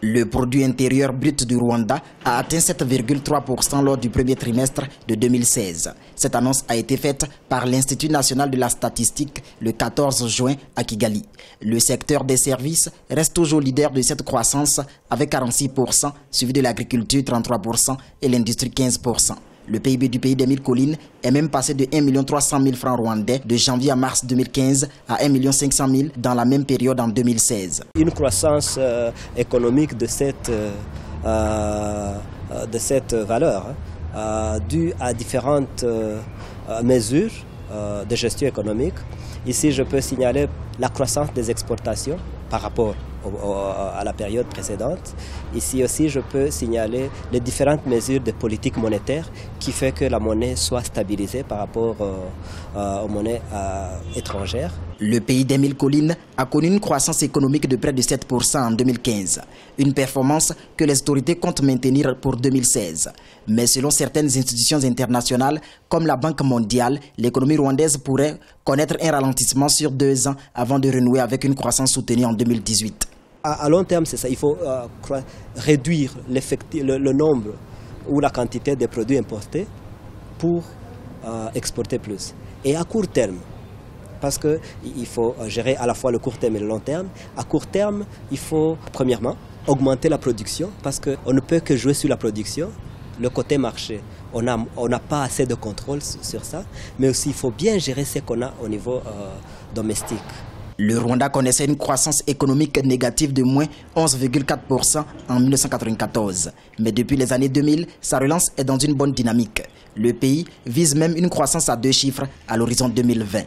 Le produit intérieur brut du Rwanda a atteint 7,3% lors du premier trimestre de 2016. Cette annonce a été faite par l'Institut national de la statistique le 14 juin à Kigali. Le secteur des services reste toujours leader de cette croissance avec 46%, suivi de l'agriculture 33% et l'industrie 15%. Le PIB du pays des 1000 collines est même passé de 1 300 000 francs rwandais de janvier à mars 2015 à 1 500 000 dans la même période en 2016. Une croissance économique de cette valeur due à différentes mesures de gestion économique. Ici, je peux signaler la croissance des exportations par rapport à la période précédente. Ici aussi, je peux signaler les différentes mesures de politique monétaire qui fait que la monnaie soit stabilisée par rapport aux monnaies étrangères. Le pays des 1000 collines a connu une croissance économique de près de 7% en 2015, une performance que les autorités comptent maintenir pour 2016. Mais selon certaines institutions internationales, comme la Banque mondiale, l'économie rwandaise pourrait connaître un ralentissement sur 2 ans avant de renouer avec une croissance soutenue en 2018. À long terme, c'est ça. Il faut réduire le nombre ou la quantité de produits importés pour exporter plus. Et à court terme, parce qu'il faut gérer à la fois le court terme et le long terme. À court terme, il faut premièrement augmenter la production parce qu'on ne peut que jouer sur la production. Le côté marché, on n'a pas assez de contrôle sur ça, mais aussi il faut bien gérer ce qu'on a au niveau domestique. Le Rwanda connaissait une croissance économique négative de moins 11,4% en 1994. Mais depuis les années 2000, sa relance est dans une bonne dynamique. Le pays vise même une croissance à 2 chiffres à l'horizon 2020.